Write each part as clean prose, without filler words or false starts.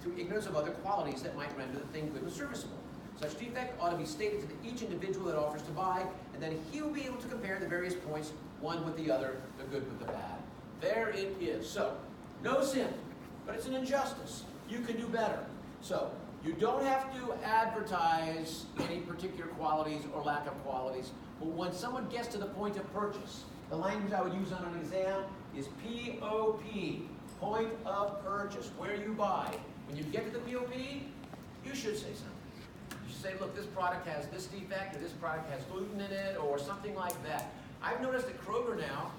through ignorance of other qualities that might render the thing good and serviceable. Such defect ought to be stated to each individual that offers to buy, and then he will be able to compare the various points, one with the other, the good with the bad. There it is. So, no sin, but it's an injustice. You can do better. So, you don't have to advertise any particular qualities or lack of qualities, but when someone gets to the point of purchase, the language I would use on an exam is POP, point of purchase, where you buy. When you get to the POP, you should say something. You should say, look, this product has this defect, or this product has gluten in it, or something like that. I've noticed at Kroger now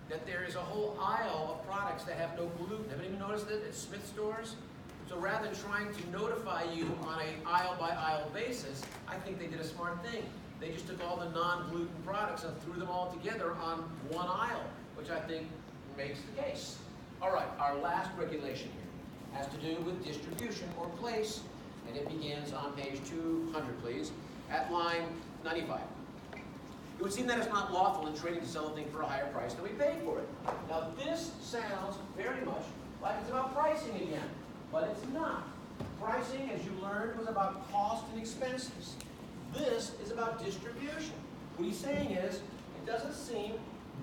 that there is a whole aisle of products that have no gluten. Haven't even noticed it at Smith stores? So rather than trying to notify you on an aisle-by-aisle basis, I think they did a smart thing. They just took all the non-gluten products and threw them all together on one aisle, which I think makes the case. All right, our last regulation here has to do with distribution or place, and it begins on page 200, please, at line 95. It would seem that it's not lawful in trading to sell a thing for a higher price than we paid for it. Now, this sounds very much like it's about pricing again, but it's not. Pricing, as you learned, was about cost and expenses. This is about distribution. What he's saying is, it doesn't seem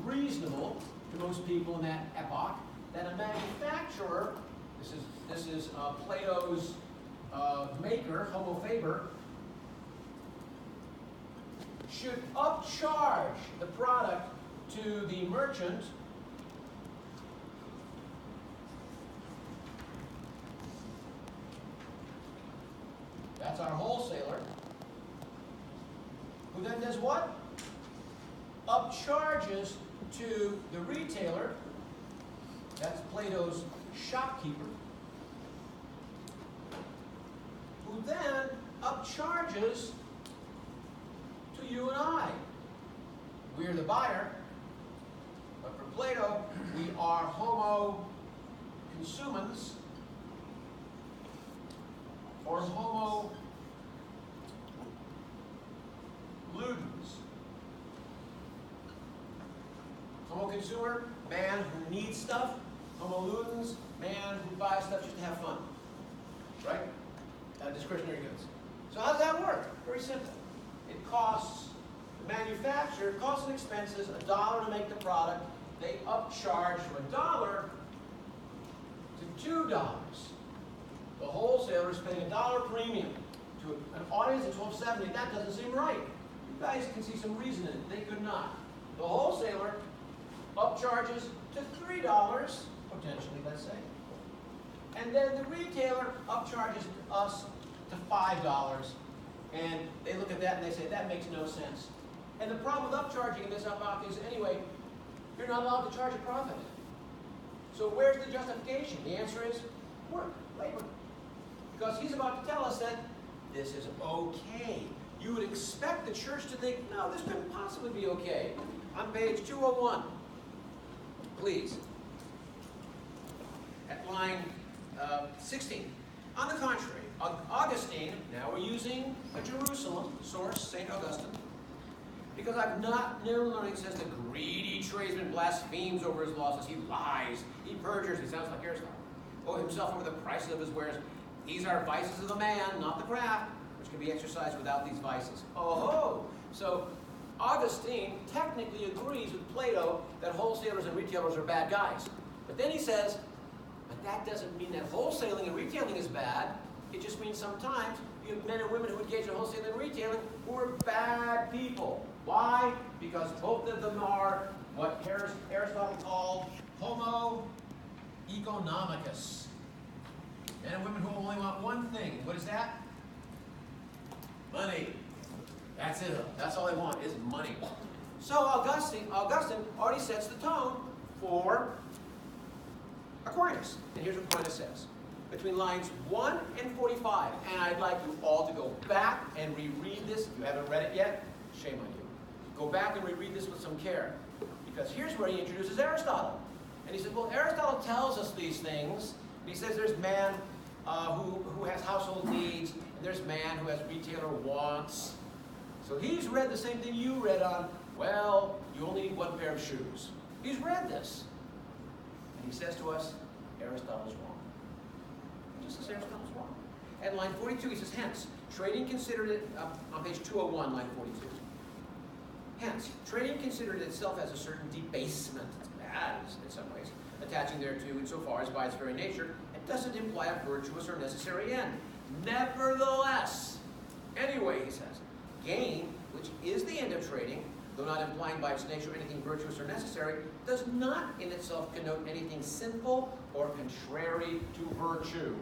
reasonable to most people in that epoch that a manufacturer, this is Plato's maker, Homo Faber, should upcharge the product to the merchant that's our wholesaler, who then does what? Upcharges to the retailer, that's Plato's shopkeeper, who then upcharges to you and I. We're the buyer, but for Plato, we are homo consumens, or homo ludens. Homo consumer, man who needs stuff. Homo ludens, man who buys stuff just to have fun. Right? Discretionary goods. So how does that work? Very simple. It costs the manufacturer, costs and expenses, $1 to make the product. They upcharge from $1 to $2. The wholesaler is paying $1 premium to an audience of 1270. That doesn't seem right. You guys can see some reason in it. They could not. The wholesaler upcharges to $3, potentially, let's say. And then the retailer upcharges us to $5. And they look at that and they say, that makes no sense. And the problem with upcharging in this epoch is, anyway, you're not allowed to charge a profit. So where's the justification? The answer is work, labor. Because he's about to tell us that this is okay. You would expect the church to think, no, this couldn't possibly be okay. On page 201, please, at line 16. On the contrary, Augustine, now we're using a Jerusalem source, St. Augustine, because I've not known learning, says the greedy tradesman blasphemes over his losses. He lies, he perjures, he sounds like Aristotle. Oh, himself over the prices of his wares. These are vices of the man, not the craft, which can be exercised without these vices. Oh, so Augustine technically agrees with Plato that wholesalers and retailers are bad guys. But then he says, but that doesn't mean that wholesaling and retailing is bad. It just means sometimes you have men and women who engage in wholesaling and retailing who are bad people. Why? Because both of them are what Aristotle called homo economicus. Men and women who only want one thing. What is that? Money. That's it. That's all they want is money. So Augustine already sets the tone for Aquinas. And here's what Aquinas says. Between lines 1 and 45, and I'd like you all to go back and reread this. If you haven't read it yet, shame on you. Go back and reread this with some care. Because here's where he introduces Aristotle. And he said, well, Aristotle tells us these things. He says there's man who has household needs, and there's man who has retailer wants. So he's read the same thing you read on, well, you only need one pair of shoes. He's read this. And he says to us, Aristotle's wrong. He just says Aristotle's wrong. At line 42, he says, hence, trading considered it, on page 201, line 42. Hence, trading considered itself as a certain debasement, it's bad in some ways, attaching thereto insofar as by its very nature, it doesn't imply a virtuous or necessary end. Nevertheless, anyway, he says, gain, which is the end of trading, though not implying by its nature anything virtuous or necessary, does not in itself connote anything sinful or contrary to virtue.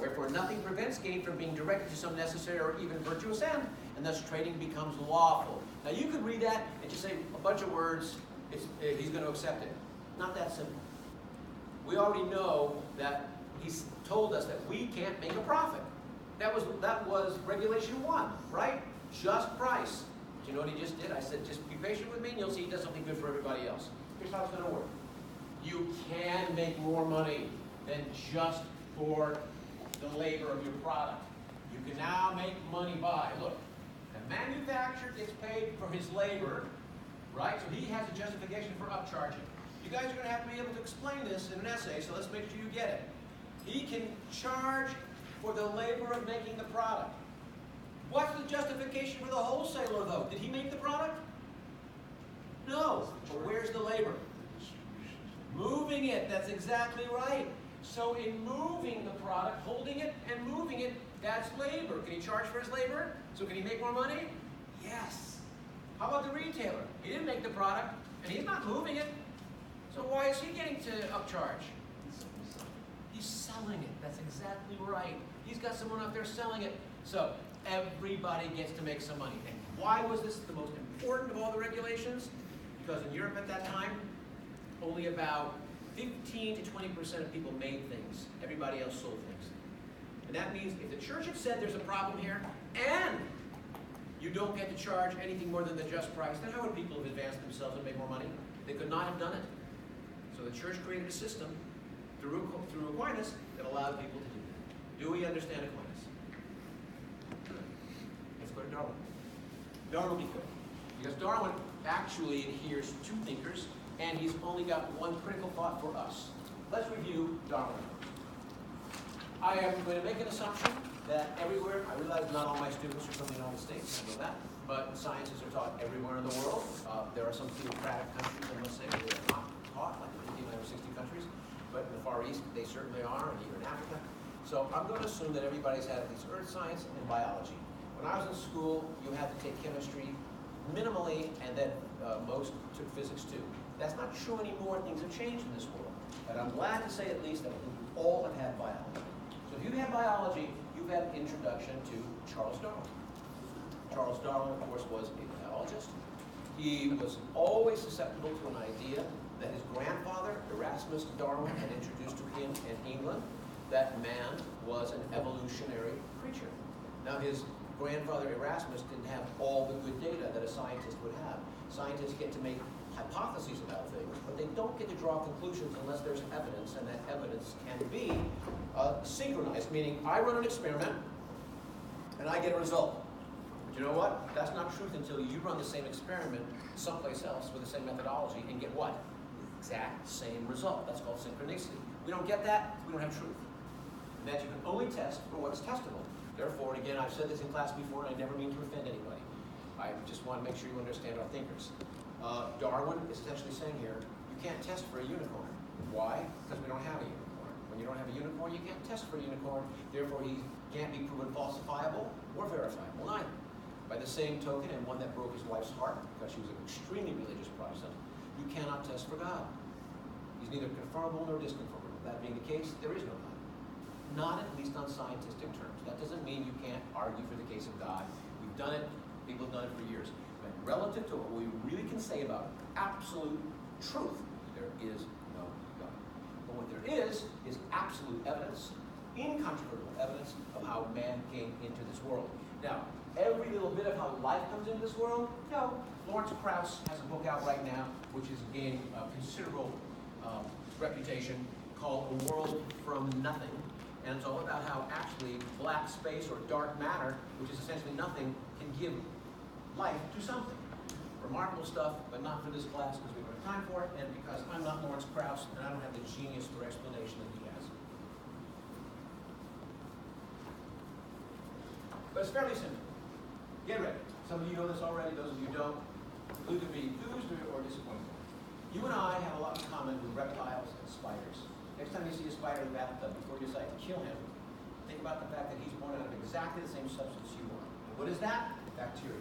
Wherefore nothing prevents gain from being directed to some necessary or even virtuous end, and thus trading becomes lawful. Now you could read that and just say a bunch of words, he's going to accept it. Not that simple. We already know that he's told us that we can't make a profit. That was regulation 1, right? Just price. Do you know what he just did? I said, just be patient with me and you'll see he does something good for everybody else. Here's how it's going to work. You can make more money than just for the labor of your product. You can now make money by, look, the manufacturer gets paid for his labor, right? So he has a justification for upcharging. You guys are going to have to be able to explain this in an essay, so let's make sure you get it. He can charge for the labor of making the product. What's the justification for the wholesaler, though? Did he make the product? No. But where's the labor? Moving it. That's exactly right. So in moving the product, holding it and moving it, that's labor. Can he charge for his labor? So can he make more money? Yes. How about the retailer? He didn't make the product, and he's not moving it. So why is he getting to upcharge? He's selling it. That's exactly right. He's got someone out there selling it. So everybody gets to make some money. And why was this the most important of all the regulations? Because in Europe at that time, only about 15 to 20% of people made things. Everybody else sold things. And that means if the church had said there's a problem here, and you don't get to charge anything more than the just price, then how would people have advanced themselves and made more money? They could not have done it. So the church created a system through Aquinas that allowed people to do that. Do we understand Aquinas? Good. Let's go to Darwin. Darwin will be good. Because Darwin actually adheres to thinkers, and he's only got one critical thought for us. Let's review Darwin. I am going to make an assumption that everywhere, I realize not all my students are from the United States, I know that, but sciences are taught everywhere in the world. There are some theocratic countries, I must say, where they're not taught, like 50 or 60 countries, but in the Far East, they certainly are, and even in Africa. So I'm going to assume that everybody's had at least earth science and biology. When I was in school, you had to take chemistry minimally, and then most took physics too. That's not true anymore. Things have changed in this world. But I'm glad to say at least that I think we all have had biology. So if you have biology, you've had an introduction to Charles Darwin. Charles Darwin, of course, was a biologist. He was always susceptible to an idea that his grandfather, Erasmus Darwin, had introduced to him in England, that man was an evolutionary creature. Now, his grandfather Erasmus didn't have all the good data that a scientist would have. Scientists get to make hypotheses about things, but they don't get to draw conclusions unless there's evidence, and that evidence can be synchronized, meaning I run an experiment and I get a result. But you know what? That's not truth until you run the same experiment someplace else with the same methodology and get what? The exact same result. That's called synchronicity. We don't get that, we don't have truth. And that you can only test for what's testable. Therefore, and again, I've said this in class before, and I never mean to offend anybody. I just want to make sure you understand our thinkers. Darwin is essentially saying here, you can't test for a unicorn. Why? Because we don't have a unicorn. When you don't have a unicorn, you can't test for a unicorn. Therefore, he can't be proven falsifiable or verifiable either. By the same token, and one that broke his wife's heart because she was an extremely religious Protestant, you cannot test for God. He's neither confirmable nor disconfirmable. That being the case, there is no God. Not at least on scientific terms. That doesn't mean you can't argue for the case of God. We've done it. People have done it for years. But relative to what we really can say about absolute truth, there is no God. But what there is absolute evidence, incontrovertible evidence of how man came into this world. Now, every little bit of how life comes into this world, no. Lawrence Krauss has a book out right now, which is gaining considerable reputation, called A World from Nothing. And it's all about how actually black space or dark matter, which is essentially nothing, can give life to something. Remarkable stuff, but not for this class because we don't have time for it, and because I'm not Lawrence Krauss and I don't have the genius for explanation that he has. it's fairly simple. Get ready. Some of you know this already, those of you who don't. You could be enthused or disappointed. You and I have a lot in common with reptiles and spiders. Next time you see a spider in the bathtub, before you decide to kill him, think about the fact that he's born out of exactly the same substance you are. And what is that? Bacteria.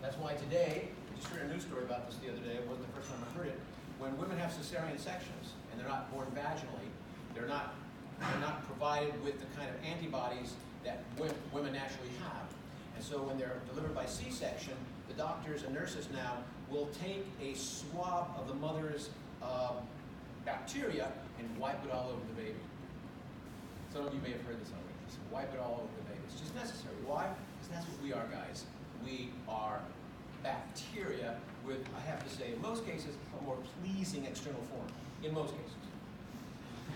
That's why today, I just heard a news story about this the other day, it wasn't the first time I heard it, when women have cesarean sections and they're not born vaginally, they're not provided with the kind of antibodies that women naturally have. And so when they're delivered by C-section, the doctors and nurses now will take a swab of the mother's bacteria and wipe it all over the baby. Some of you may have heard this already. Just wipe it all over the baby. It's just necessary. Why? Because that's what we are, guys. We are bacteria with, I have to say, in most cases, a more pleasing external form. In most cases.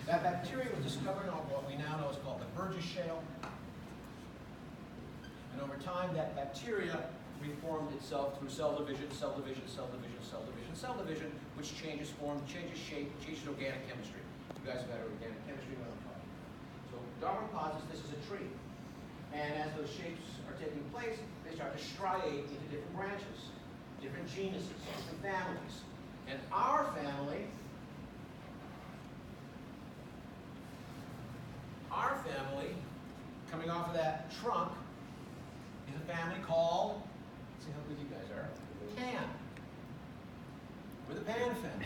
That bacteria was discovered on what we now know is called the Burgess shale. And over time, that bacteria reformed itself through cell division, cell division, cell division, cell division, cell division, which changes form, changes shape, changes organic chemistry. You guys have had organic chemistry, what I'm talking about. So Darwin posits this is a tree. And as those shapes are taking place, they start to striate into different branches, different genuses, different families. And our family, coming off of that trunk, is a family called, let's see how good you guys are, Pan. We're the Pan family.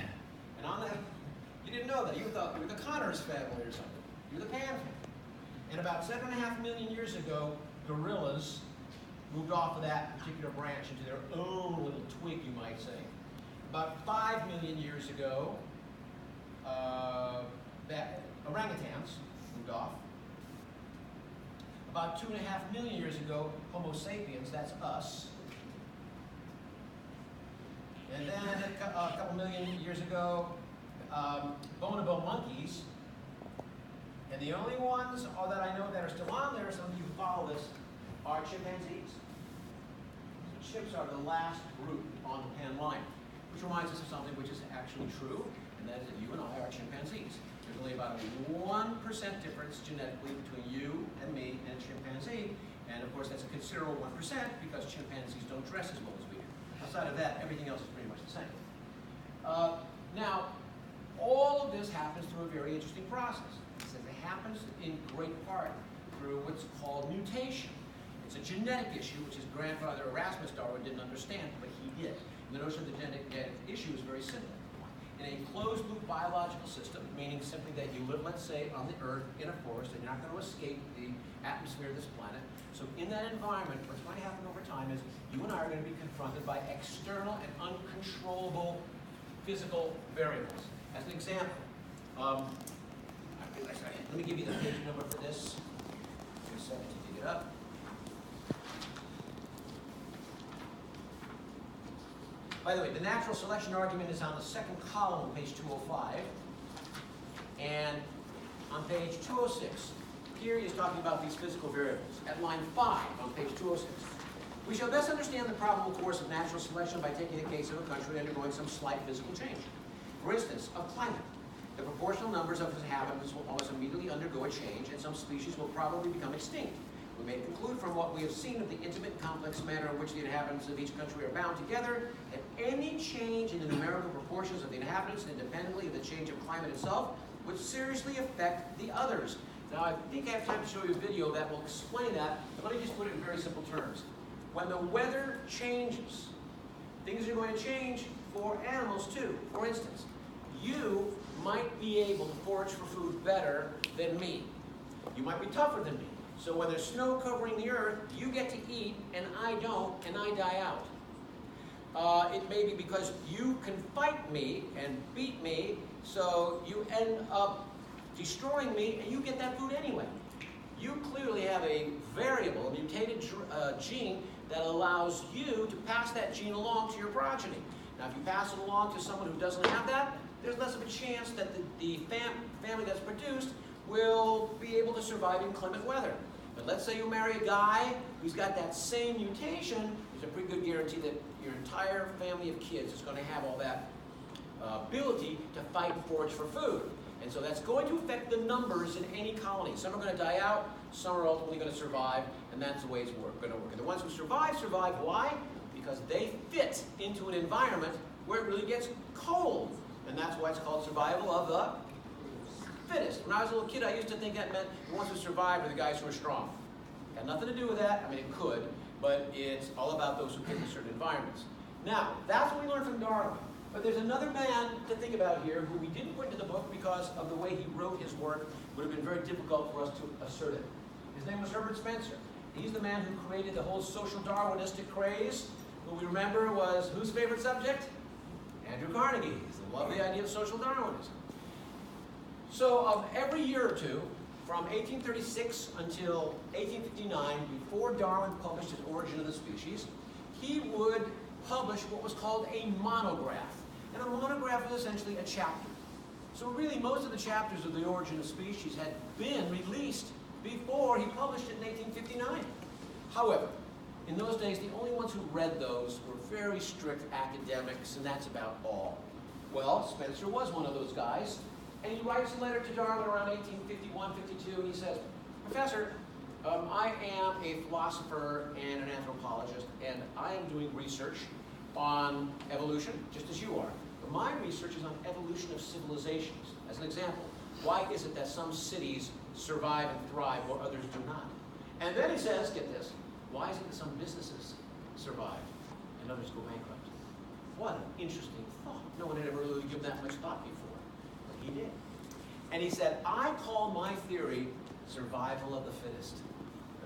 And on that, you didn't know that. You thought we were the Connors family or something. You're the Pan family. And about 7.5 million years ago, gorillas moved off of that particular branch into their own little twig, you might say. About 5 million years ago, orangutans moved off. About 2.5 million years ago, Homo sapiens, that's us. And then a couple million years ago, bonobo monkeys. And the only ones that I know that are still on there, some of you follow this, are chimpanzees. So chimps are the last group on the Pan line, which reminds us of something which is actually true, and that is that you and I are chimpanzees. There's only about a 1% difference genetically between you and me and a chimpanzee, and of course that's a considerable 1% because chimpanzees don't dress as well as we do. Outside of that, everything else is pretty much the same. Now, all of this happens through a very interesting process. It happens in great part through what's called mutation. It's a genetic issue, which his grandfather Erasmus Darwin didn't understand, but he did. And the notion of the genetic issue is very simple. In a closed-loop biological system, meaning simply that you live, let's say, on the Earth in a forest, and you're not going to escape the atmosphere of this planet. So in that environment, what's going to happen over time is you and I are going to be confronted by external and uncontrollable physical variables. As an example, let me give you the page number for this. Give me a second to dig it up. By the way, the natural selection argument is on the second column on page 205. And on page 206, here he is talking about these physical variables. At line 5 on page 206, we shall best understand the probable course of natural selection by taking the case of a country undergoing some slight physical change. For instance, of climate. The proportional numbers of its inhabitants will almost immediately undergo a change, and some species will probably become extinct. We may conclude from what we have seen of the intimate and complex manner in which the inhabitants of each country are bound together, that any change in the numerical proportions of the inhabitants, independently of the change of climate itself, would seriously affect the others. Now, I think I have time to show you a video that will explain that, but let me just put it in very simple terms. When the weather changes, things are going to change for animals too. For instance, you might be able to forage for food better than me. You might be tougher than me. So when there's snow covering the earth, you get to eat and I don't, and I die out. It may be because you can fight me and beat me, so you end up destroying me and you get that food anyway. You clearly have a variable, a mutated gene that allows you to pass that gene along to your progeny. Now if you pass it along to someone who doesn't have that, there's less of a chance that the family that's produced will be able to survive inclement weather. But let's say you marry a guy who's got that same mutation, there's a pretty good guarantee that your entire family of kids is going to have all that ability to fight and forage for food. And so that's going to affect the numbers in any colony. Some are going to die out, some are ultimately going to survive, and that's the way it's going to work. And the ones who survive, survive. Why? Because they fit into an environment where it really gets cold. And that's why it's called survival of the fittest. When I was a little kid, I used to think that meant the ones who survived are the guys who are strong. Got nothing to do with that. I mean, it could, but it's all about those who fit in certain environments. Now, that's what we learned from Darwin. But there's another man to think about here who we didn't put into the book because of the way he wrote his work. It would have been very difficult for us to assert it. His name was Herbert Spencer. He's the man who created the whole social Darwinistic craze, who we remember was whose favorite subject? Andrew Carnegie's. He loved the idea of social Darwinism. So every year or two, from 1836 until 1859, before Darwin published his Origin of the Species, he would publish what was called a monograph. And a monograph was essentially a chapter. So really, most of the chapters of the Origin of Species had been released before he published it in 1859. However, in those days, the only ones who read those were very strict academics, and that's about all. Well, Spencer was one of those guys, and he writes a letter to Darwin around 1851, 52, and he says, Professor, I am a philosopher and an anthropologist, and I am doing research on evolution, just as you are. But my research is on evolution of civilizations. As an example, why is it that some cities survive and thrive while others do not? And then he says, get this, why is it that some businesses survive and others go bankrupt? What an interesting thought. No one had ever really given that much thought before, but he did. And he said, I call my theory survival of the fittest.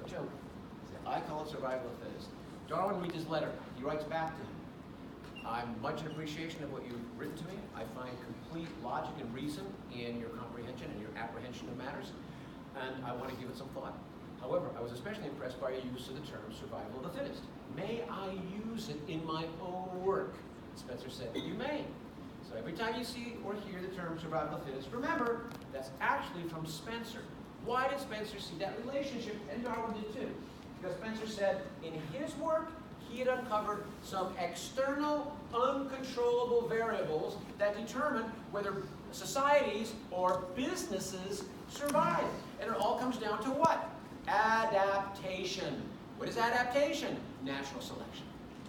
No joke. He said, I call it survival of the fittest. Darwin reads his letter. He writes back to him. I'm much in appreciation of what you've written to me. I find complete logic and reason in your comprehension and your apprehension of matters, and I want to give it some thought. However, I was especially impressed by your use of the term survival of the fittest. May I use it in my own work? Spencer said, you may. So every time you see or hear the term survival of the fittest, remember, that's actually from Spencer. Why did Spencer see that relationship? And Darwin did too. Because Spencer said in his work, he had uncovered some external, uncontrollable variables that determine whether societies or businesses survive. And it all comes down to what? Adaptation. What is adaptation? Natural selection.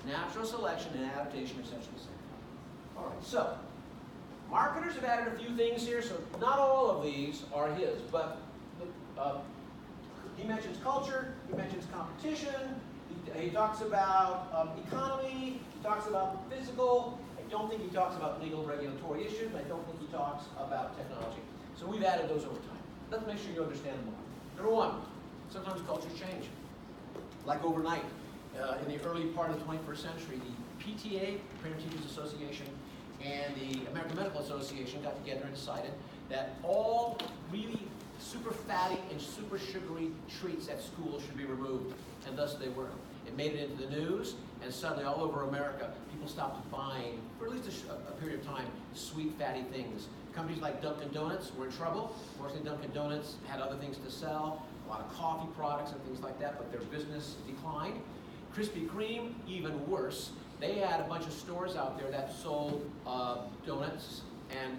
Natural selection and adaptation are essentially the same thing. All right, so marketers have added a few things here, so not all of these are his, but he mentions culture, he mentions competition, he talks about economy, he talks about physical. I don't think he talks about legal regulatory issues, and I don't think he talks about technology. So we've added those over time. Let's make sure you understand them more. Number one, sometimes cultures change. Like overnight, in the early part of the 21st century, the PTA, Parent Teachers Association, and the American Medical Association got together and decided that all really super fatty and super sugary treats at school should be removed, and thus they were. It made it into the news, and suddenly all over America, people stopped buying, for at least a period of time, sweet, fatty things. Companies like Dunkin' Donuts were in trouble. Fortunately, Dunkin' Donuts had other things to sell, a lot of coffee products and things like that, but their business declined. Krispy Kreme, even worse. They had a bunch of stores out there that sold donuts and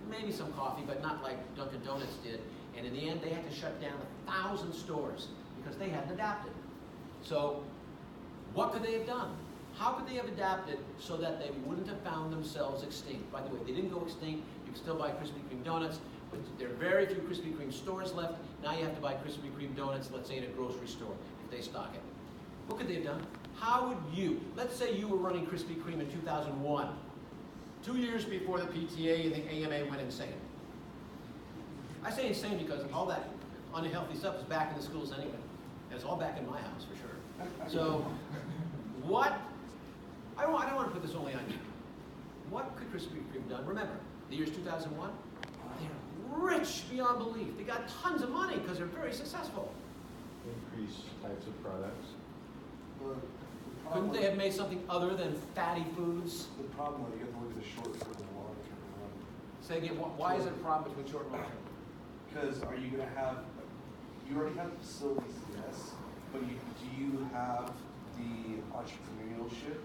maybe some coffee, but not like Dunkin' Donuts did. And in the end, they had to shut down 1,000 stores because they hadn't adapted. So what could they have done? How could they have adapted so that they wouldn't have found themselves extinct? By the way, they didn't go extinct. You can still buy Krispy Kreme donuts, but there are very few Krispy Kreme stores left. Now you have to buy Krispy Kreme donuts, let's say in a grocery store, if they stock it. What could they have done? How would you, let's say you were running Krispy Kreme in 2001, 2 years before the PTA and the AMA went insane. I say insane because all that unhealthy stuff is back in the schools anyway. And it's all back in my house, for sure. So, I don't want to put this only on you. What could Krispy Kreme done? Remember, the year's 2001, they're rich beyond belief. They got tons of money because they're very successful. Increase types of products. Couldn't they have made something other than fatty foods? The problem is you have to look at the short term and the long term. Say again, why is it a problem between short and long term? Because are you going to have, you already have facilities, yes, but do you have the entrepreneurship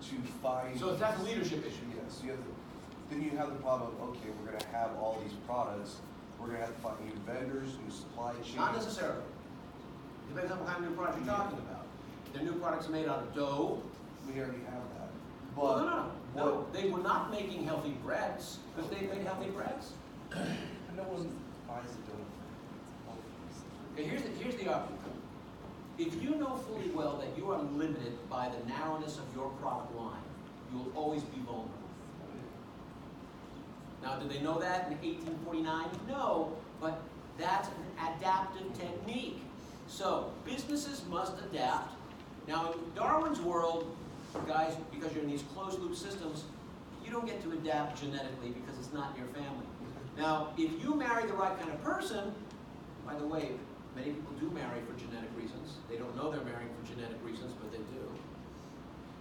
to find... So that's a leadership issue. Yes, you have then you have the problem of, okay, we're gonna have all these products, we're gonna have to find new vendors, new supply chain. Not necessarily. Depends on what kind of new product you're talking about. If they're new products made out of dough, We already have that. well, But no. They were not making healthy breads, because they made healthy breads. no one buys a donut. Okay, here's the argument. If you know fully well that you are limited by the narrowness of your product line, you will always be vulnerable. Now, did they know that in 1849? No, but that's an adaptive technique. So, businesses must adapt. Now, in Darwin's world, guys, because you're in these closed-loop systems, you don't get to adapt genetically because it's not in your family. Now, if you marry the right kind of person, by the way, many people do marry for genetic reasons. They don't know they're marrying for genetic reasons, but they do.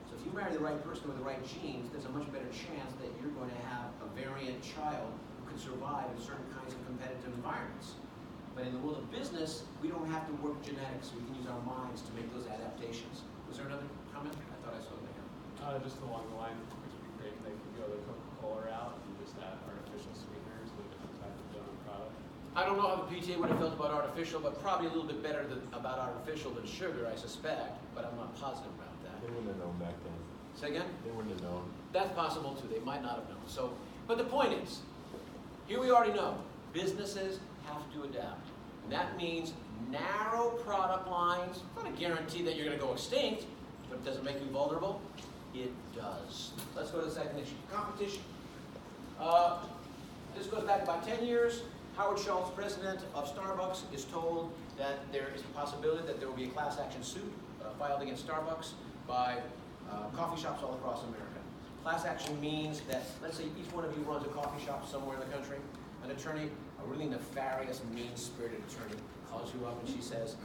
So if you marry the right person with the right genes, there's a much better chance that you're going to have a variant child who can survive in certain kinds of competitive environments. But in the world of business, we don't have to work genetics. We can use our minds to make those adaptations. Was there another comment? I thought I saw that. Just along the line, which would be great, they could go the Coca-Cola route and just add artificial sweeteners with different types of donut products. I don't know how the PTA would have felt about artificial, but probably a little bit better about artificial than sugar, I suspect, but I'm not positive about that. They wouldn't have known back then. Say again? They wouldn't have known. That's possible too. They might not have known. So, but the point is, here we already know, businesses have to adapt. And that means narrow product lines. It's not a guarantee that you're going to go extinct, but it doesn't make you vulnerable. It does. Let's go to the second issue. Competition. This goes back about 10 years. Howard Schultz, president of Starbucks, is told that there is a possibility that there will be a class action suit filed against Starbucks by coffee shops all across America. Class action means that, let's say each one of you runs a coffee shop somewhere in the country. An attorney, a really nefarious, mean-spirited attorney, calls you up and she says,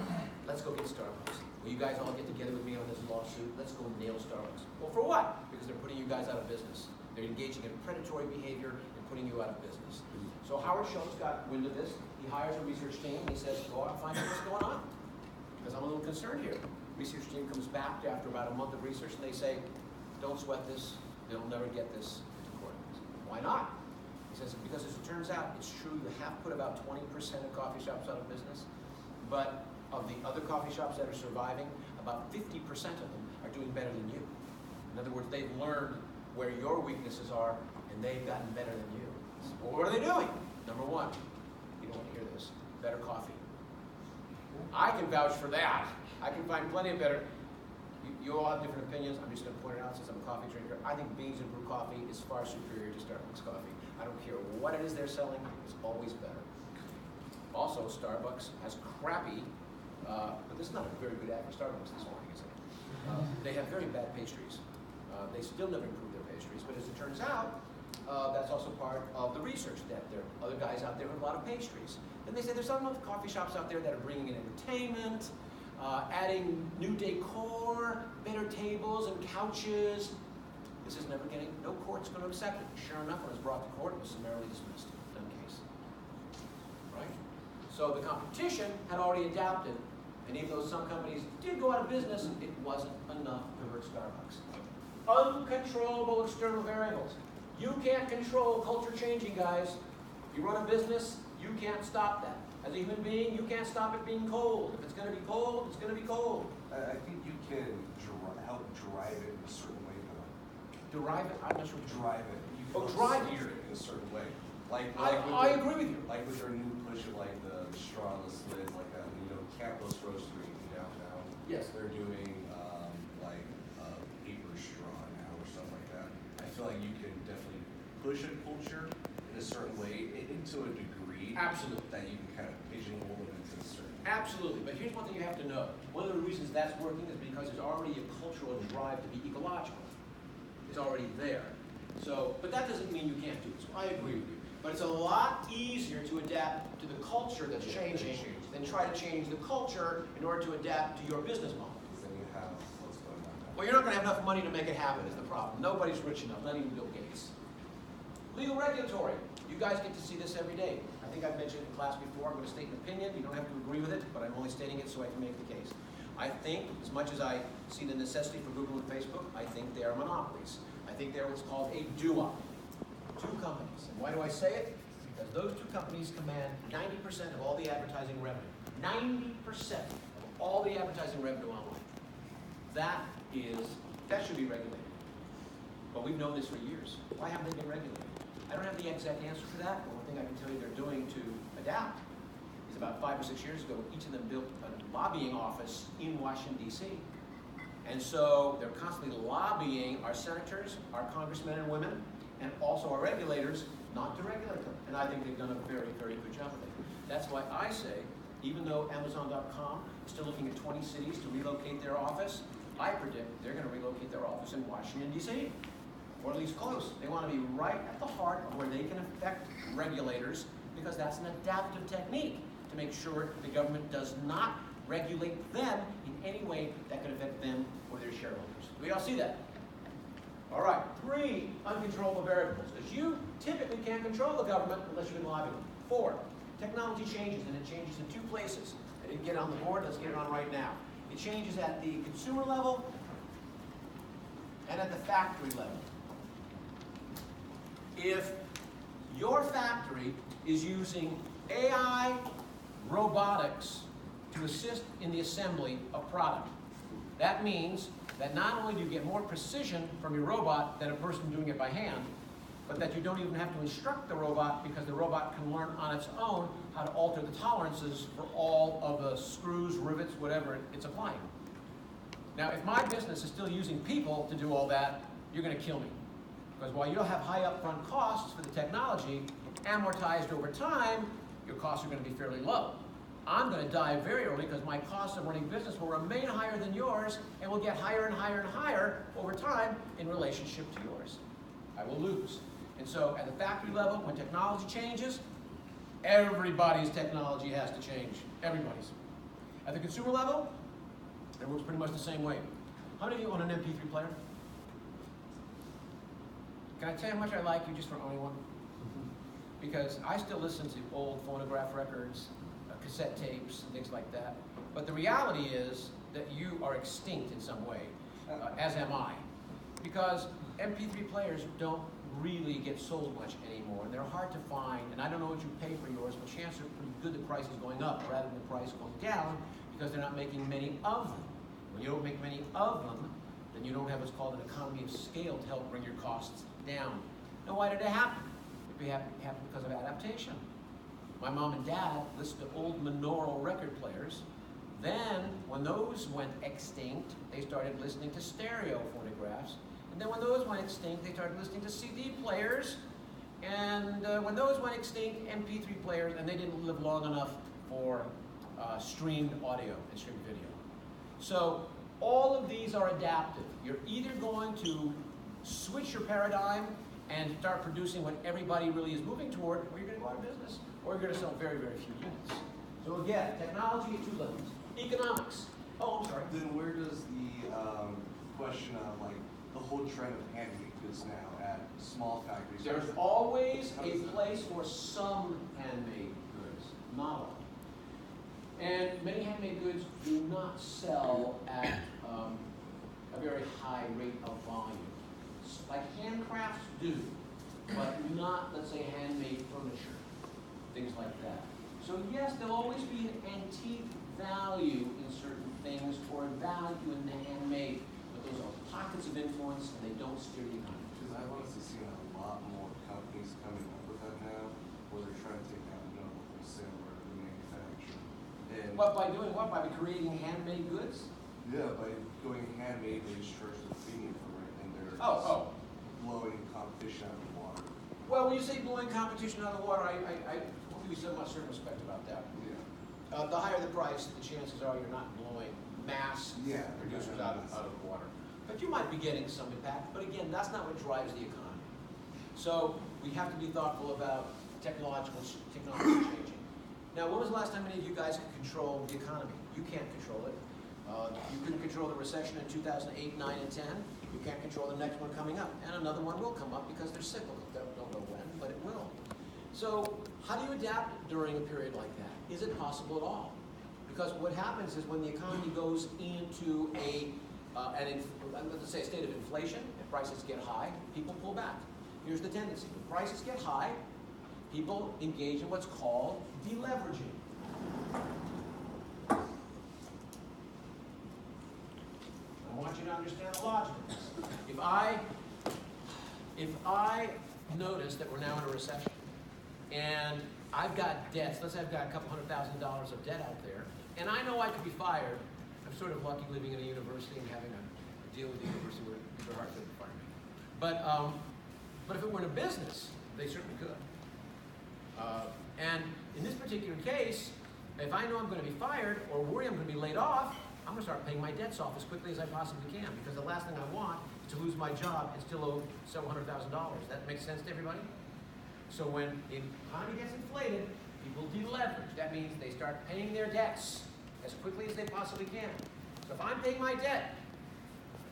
let's go get Starbucks. Will you guys all get together with me on this lawsuit? Let's go nail Starbucks. Well, for what? Because they're putting you guys out of business. They're engaging in predatory behavior and putting you out of business. So Howard Schultz got wind of this. He hires a research team and he says, go out and find out what's going on. Because I'm a little concerned here. Research team comes back after about a month of research and they say, don't sweat this. They'll never get this to court. Why not? He says, because as it turns out, it's true you have put about 20% of coffee shops out of business. But of the other coffee shops that are surviving, about 50% of them are doing better than you. In other words, they've learned where your weaknesses are and they've gotten better than you. Well, what are they doing? Number one, you don't want to hear this, better coffee. I can vouch for that. I can find plenty of better. You all have different opinions. I'm just going to point it out since I'm a coffee drinker. I think Beans and Brew coffee is far superior to Starbucks coffee. I don't care what it is they're selling, it's always better. Also, Starbucks has crappy, but this is not a very good ad for Starbucks this morning, is it? They have very bad pastries. They still never improve their pastries, but as it turns out, that's also part of the research that there are other guys out there with a lot of pastries. Then they say there's some other coffee shops out there that are bringing in entertainment, adding new decor, better tables and couches. This is never getting, no court's going to accept it. Sure enough, when it was brought to court, it was summarily dismissed. Done case. Right? So the competition had already adapted, and even though some companies did go out of business, it wasn't enough to hurt Starbucks. Uncontrollable external variables. You can't control culture changing, guys. You run a business, you can't stop that. As a human being, you can't stop it being cold. If it's going to be cold, it's going to be cold. I think you can help drive it in a certain way, though. Derive it? I'm not sure. Drive it. You Oh, can drive it. steer it in a certain way. I agree with you. Like with their new push of like the strawless lids, like that, Capitalist Roastery in downtown. Yes. They're doing like a paper straw now or something like that. I feel like you can definitely push a culture in a certain way, into a degree. Absolutely. That you can kind of pigeonhole it into a certain. Absolutely, but here's one thing you have to know. One of the reasons that's working is because there's already a cultural drive to be ecological. It's already there. So, but that doesn't mean you can't do it. So I agree with you. But it's a lot easier to adapt to the culture that's changing than try to change the culture in order to adapt to your business model. Because then you have what's going on now. Well, you're not going to have enough money to make it happen is the problem. Nobody's rich enough, not even Bill Gates. Legal regulatory. You guys get to see this every day. I think I've mentioned in class before, I'm going to state an opinion. You don't have to agree with it, but I'm only stating it so I can make the case. I think, as much as I see the necessity for Google and Facebook, I think they are monopolies. I think they're what's called a duopoly. two companies. And why do I say it? Because those two companies command 90% of all the advertising revenue. 90% of all the advertising revenue online. That should be regulated. But we've known this for years. Why haven't they been regulated? I don't have the exact answer for that, but one thing I can tell you they're doing to adapt is about 5 or 6 years ago, each of them built a lobbying office in Washington, D.C. And so they're constantly lobbying our senators, our congressmen and women, and also our regulators not to regulate them. And I think they've done a very, very good job of it. That's why I say, even though Amazon.com is still looking at 20 cities to relocate their office, I predict they're going to relocate their office in Washington, D.C., or at least close. They want to be right at the heart of where they can affect regulators, because that's an adaptive technique to make sure the government does not regulate them in any way that could affect them or their shareholders. Do we all see that? All right, 3 uncontrollable variables, because you typically can't control the government unless you can lobby them. 4, technology changes, and it changes in 2 places. I didn't get it on the board, let's get it on right now. It changes at the consumer level and at the factory level. If your factory is using AI robotics to assist in the assembly of product, that means that not only do you get more precision from your robot than a person doing it by hand, but that you don't even have to instruct the robot, because the robot can learn on its own how to alter the tolerances for all of the screws, rivets, whatever it's applying. Now, if my business is still using people to do all that, you're going to kill me. Because while you'll have high upfront costs for the technology, amortized over time, your costs are going to be fairly low. I'm going to die very early because my costs of running business will remain higher than yours and will get higher and higher and higher over time in relationship to yours. I will lose. And so at the factory level, when technology changes, everybody's technology has to change. Everybody's. At the consumer level, it works pretty much the same way. How many of you own an MP3 player? Can I tell you how much I like you just for owning one? Because I still listen to old phonograph records, cassette tapes, and things like that. But the reality is that you are extinct in some way, as am I. Because MP3 players don't really get sold much anymore, and they're hard to find, and I don't know what you pay for yours, but chances are pretty good the price is going up rather than the price going down, because they're not making many of them. When you don't make many of them, then you don't have what's called an economy of scale to help bring your costs down. Now, why did it happen? It happened because of adaptation. My mom and dad listened to old monaural record players. Then, when those went extinct, they started listening to stereo phonographs. And then when those went extinct, they started listening to CD players. And when those went extinct, MP3 players, and they didn't live long enough for streamed audio and streamed video. So all of these are adaptive. You're either going to switch your paradigm and start producing what everybody really is moving toward, or you're going to go out of business, or you're going to sell very, very few units. So again, technology at 2 levels. Economics. Oh, I'm sorry. Then where does the question of like the whole trend of handmade goods now at small factories? There's always a place for some handmade goods, not all. And many handmade goods do not sell at a very high rate of volume. Like handcrafts do, but not, let's say, handmade furniture, things like that. So yes, there'll always be an antique value in certain things or value in the handmade, but those are pockets of influence and they don't steer the economy. Because I've honestly seen a lot more companies coming up with that now, where they're trying to take out the wholesaler or the manufacturer. And What, by doing what? By creating handmade goods? yeah, by going handmade, they just charge the premium for it, and they're blowing competition out of the water. Well, when you say blowing competition out of the water, I will be somewhat circumspect about that. Yeah. The higher the price, the chances are you're not blowing mass producers out of the water. But you might be getting some impact, but again, that's not what drives the economy. So we have to be thoughtful about technology changing. Now, when was the last time any of you guys could control the economy? You can't control it. You couldn't control the recession in 2008, 9, and 10. You can't control the next one coming up. And another one will come up because they're cyclical. Don't know when, but it will. So how do you adapt during a period like that? Is it possible at all? Because what happens is when the economy goes into let's say a state of inflation, and prices get high, people pull back. here's the tendency. When prices get high, people engage in what's called deleveraging. I want you to understand the logic of this. If I notice that we're now in a recession, and I've got debts, let's say I've got a couple $100,000 of debt out there, and I know I could be fired. I'm sort of lucky living in a university and having a deal with the university where people are hard to fire me. But if it were in a business, they certainly could. And in this particular case, if I know I'm going to be fired or worry I'm going to be laid off, I'm going to start paying my debts off as quickly as I possibly can, because the last thing I want is to lose my job and still owe several $100,000. That makes sense to everybody? So when the economy gets inflated, people deleverage. That means they start paying their debts as quickly as they possibly can. So if I'm paying my debt,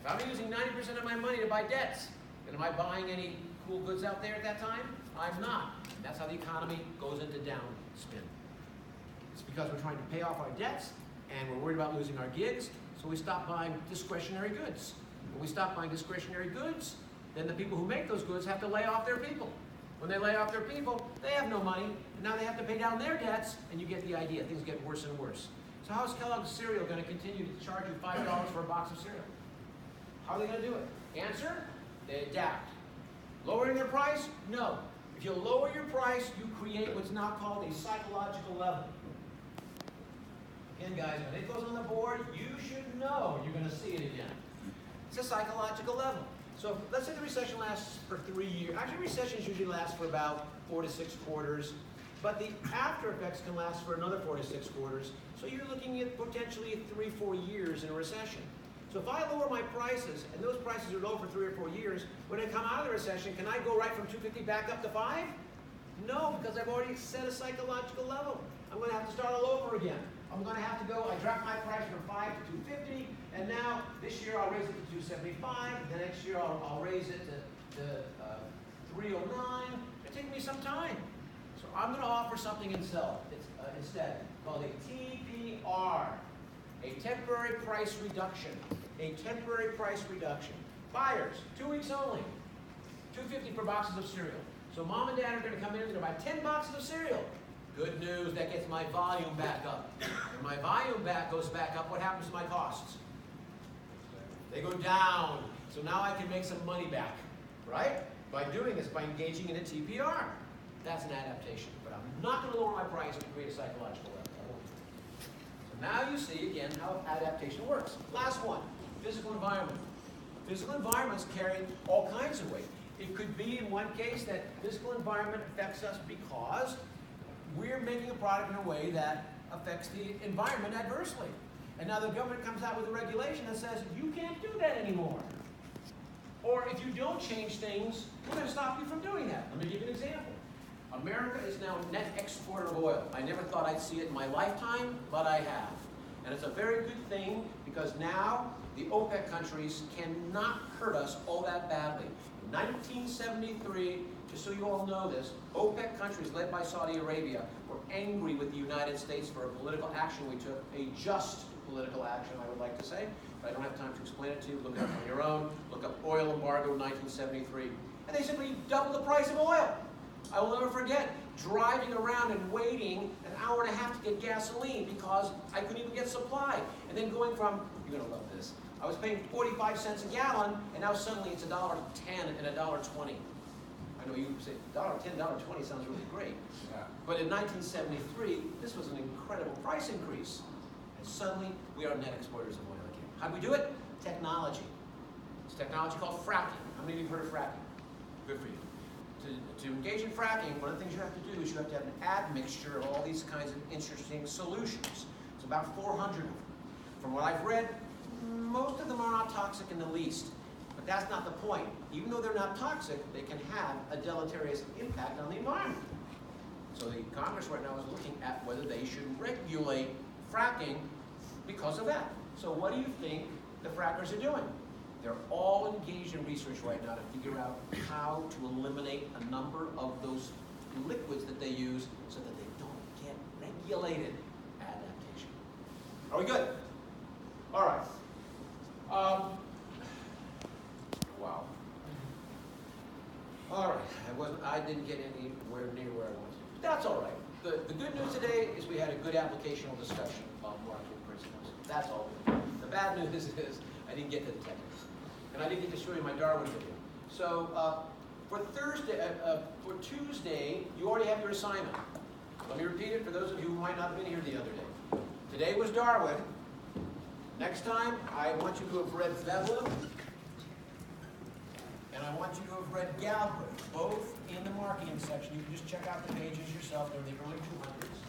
if I'm using 90% of my money to buy debts, then am I buying any cool goods out there at that time? I'm not. And that's how the economy goes into downspin. It's because we're trying to pay off our debts and we're worried about losing our gigs, so we stop buying discretionary goods. When we stop buying discretionary goods, then the people who make those goods have to lay off their people. When they lay off their people, they have no money, and now they have to pay down their debts, and you get the idea. Things get worse and worse. So how is Kellogg's cereal going to continue to charge you $5 for a box of cereal? How are they going to do it? Answer, they adapt. Lowering their price? No. If you lower your price, you create what's now called a psychological level. Again, guys, when it goes on the board, you should know you're going to see it again. It's a psychological level. So let's say the recession lasts for 3 years. Actually, recessions usually last for about 4 to 6 quarters, but the after effects can last for another 4 to 6 quarters. So you're looking at potentially 3 or 4 years in a recession. So if I lower my prices, and those prices are low for 3 or 4 years, when I come out of the recession, can I go right from 250 back up to 5? No, because I've already set a psychological level. I'm going to have to start all over again. I'm going to have to go, I dropped my price from 5 to 250, and now this year I'll raise it to 275, the next year I'll raise it to 309. It'll take me some time. So I'm going to offer something instead called a TPR, a temporary price reduction. A temporary price reduction. Buyers, 2 weeks only, $2.50 for boxes of cereal. So mom and dad are going to come in and they're going to buy 10 boxes of cereal. Good news, that gets my volume back up. When my volume goes back up, what happens to my costs? They go down. So now I can make some money back, right? By doing this, by engaging in a TPR. That's an adaptation. But I'm not going to lower my price to create a psychological level. So now you see, again, how adaptation works. Last one, physical environment. Physical environments carry all kinds of weight. It could be, in one case, that physical environment affects us because we're making a product in a way that affects the environment adversely. And now the government comes out with a regulation that says, you can't do that anymore. Or if you don't change things, we're going to stop you from doing that. Let me give you an example. America is now a net exporter of oil. I never thought I'd see it in my lifetime, but I have. And it's a very good thing because now the OPEC countries cannot hurt us all that badly. In 1973, just so you all know this, OPEC countries led by Saudi Arabia were angry with the United States for a political action we took, a just political action, I would like to say. But I don't have time to explain it to you. Look it up on your own. Look up oil embargo 1973. And they simply doubled the price of oil. I will never forget driving around and waiting an hour and a half to get gasoline because I couldn't even get supply. And then going from, you're going to love this, I was paying 45 cents a gallon, and now suddenly it's $1.10 and $1.20. I know you say $1.10, $1.20 sounds really great. Yeah. But in 1973, this was an incredible price increase. And suddenly, we are net exporters of oil again. How do we do it? Technology. It's technology called fracking. How many of you have heard of fracking? Good for you. To engage in fracking, one of the things you have to do is you have to have an admixture of all these kinds of interesting solutions. It's about 400 of them. From what I've read, most of them are not toxic in the least. But that's not the point. Even though they're not toxic, they can have a deleterious impact on the environment. So the Congress right now is looking at whether they should regulate fracking because of that. So what do you think the frackers are doing? They're all engaged in research right now to figure out how to eliminate a number of those liquids that they use so that they don't get regulated. Adaptation. Are we good? All right. Wow. All right. good applicational discussion of marketing principles. That's all. The bad news is I didn't get to the techniques. And I didn't get to show you my Darwin video. So for Tuesday, you already have your assignment. Let me repeat it for those of you who might not have been here the other day. Today was Darwin. Next time, I want you to have read Veblen, and I want you to have read Galbraith, both in the marketing section. You can just check out the pages yourself. They're the early 200s.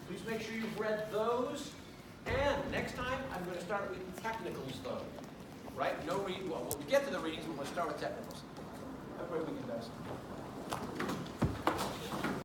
Please make sure you've read those. And next time, I'm going to start with technicals, though. Right? No read. Well, we'll get to the readings, but we'll start with technicals. Have a great weekend, guys.